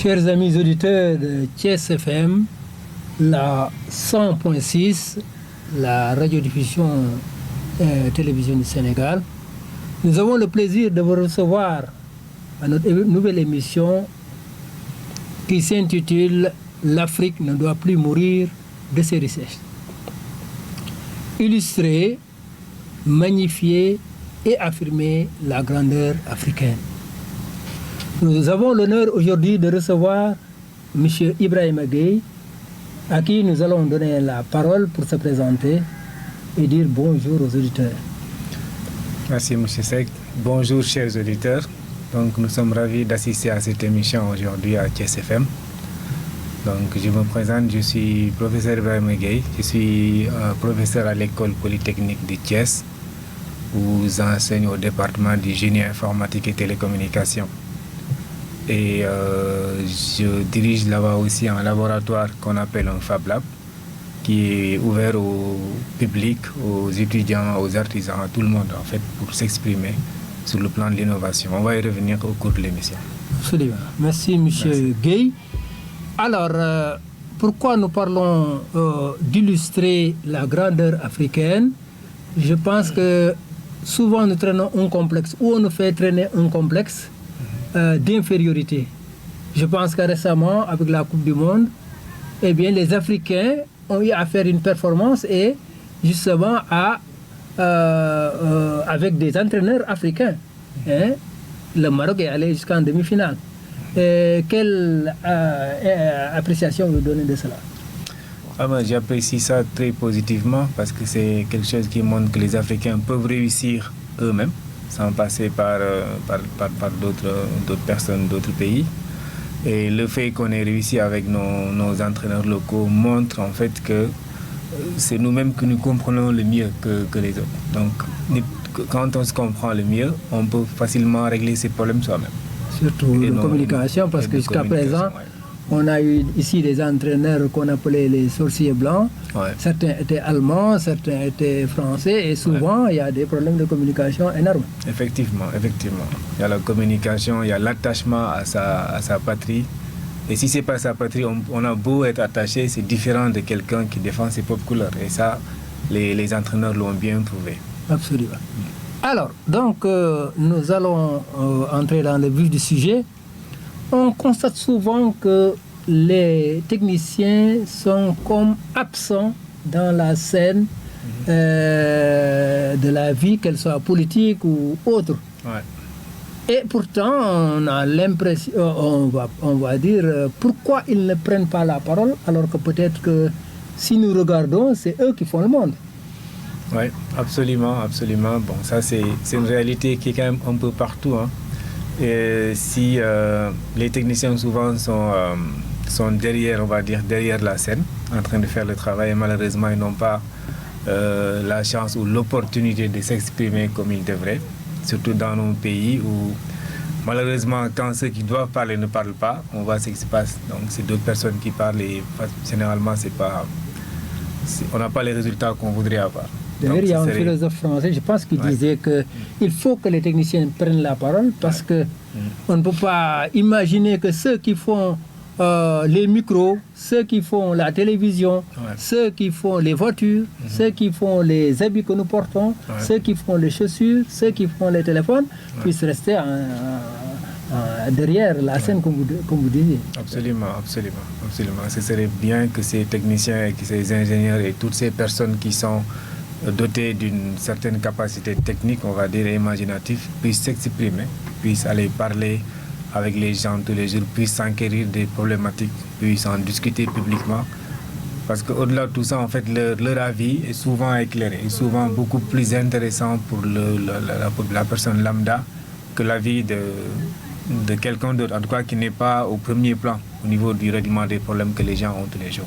Chers amis auditeurs de Thiès FM, la 100.6, la radiodiffusion télévision du Sénégal, nous avons le plaisir de vous recevoir à notre nouvelle émission qui s'intitule « L'Afrique ne doit plus mourir de ses richesses ». Illustrer, magnifier et affirmer la grandeur africaine. Nous avons l'honneur aujourd'hui de recevoir M. Ibrahima Gueye, à qui nous allons donner la parole pour se présenter et dire bonjour aux auditeurs. Merci M. Seck. Bonjour chers auditeurs. Donc nous sommes ravis d'assister à cette émission aujourd'hui à Thiès FM. Donc je me présente, je suis professeur Ibrahima Gueye, je suis professeur à l'école polytechnique de Thiès, où j'enseigne au département du génie informatique et télécommunications. Et je dirige là-bas aussi un laboratoire qu'on appelle un Fab Lab, qui est ouvert au public, aux étudiants, aux artisans, à tout le monde en fait, pour s'exprimer sur le plan de l'innovation. On va y revenir au cours de l'émission. Absolument. Merci M. Gueye. Alors, pourquoi nous parlons d'illustrer la grandeur africaine? Je pense que souvent nous traînons un complexe, ou on nous fait traîner un complexe d'infériorité. Je pense que récemment, avec la Coupe du Monde, eh bien, les Africains ont eu à faire une performance et justement avec des entraîneurs africains. Hein? Le Maroc est allé jusqu'en demi-finale. Quelle appréciation vous donnez de cela? J'apprécie ça très positivement parce que c'est quelque chose qui montre que les Africains peuvent réussir eux-mêmes sans passer par d'autres personnes, d'autres pays. Et le fait qu'on ait réussi avec nos entraîneurs locaux montre en fait que c'est nous-mêmes que nous comprenons le mieux que les autres. Donc quand on se comprend le mieux, on peut facilement régler ses problèmes soi-même. Surtout la communication, parce que jusqu'à présent, on a eu ici des entraîneurs qu'on appelait les sorciers blancs. Ouais. Certains étaient allemands, certains étaient français, et souvent il y a des problèmes de communication énormes. Effectivement. Il y a la communication, il y a l'attachement à sa patrie. Et si ce n'est pas sa patrie, on a beau être attaché, c'est différent de quelqu'un qui défend ses propres couleurs. Et ça, les entraîneurs l'ont bien prouvé. Absolument. Alors, donc, nous allons entrer dans le vif du sujet. On constate souvent que les techniciens sont comme absents dans la scène de la vie, qu'elle soit politique ou autre. Ouais. Et pourtant, on a l'impression, on va dire, pourquoi ils ne prennent pas la parole, alors que peut-être que si nous regardons, c'est eux qui font le monde. Oui, absolument. Bon, ça c'est une réalité qui est quand même un peu partout. Hein. Et si les techniciens souvent sont derrière, on va dire, derrière la scène, en train de faire le travail, et malheureusement ils n'ont pas la chance ou l'opportunité de s'exprimer comme ils devraient, surtout dans nos pays où malheureusement quand ceux qui doivent parler ne parlent pas, on voit ce qui se passe. Donc c'est d'autres personnes qui parlent et généralement on n'a pas les résultats qu'on voudrait avoir. D'ailleurs, il y a un philosophe français, je pense, qui disait qu'il faut que les techniciens prennent la parole parce qu'on ne peut pas imaginer que ceux qui font les micros, ceux qui font la télévision, ceux qui font les voitures, ceux qui font les habits que nous portons, ceux qui font les chaussures, ceux qui font les téléphones, puissent rester derrière la scène, comme vous disiez. Absolument. Ce serait bien que ces techniciens et que ces ingénieurs et toutes ces personnes qui sont dotés d'une certaine capacité technique, on va dire, et imaginative, puissent s'exprimer, puissent aller parler avec les gens tous les jours, puissent s'enquérir des problématiques, puissent en discuter publiquement. Parce qu'au-delà de tout ça, en fait, leur avis est souvent éclairé, est souvent beaucoup plus intéressant pour la personne lambda que l'avis de quelqu'un d'autre, en tout cas qui n'est pas au premier plan au niveau du règlement des problèmes que les gens ont tous les jours.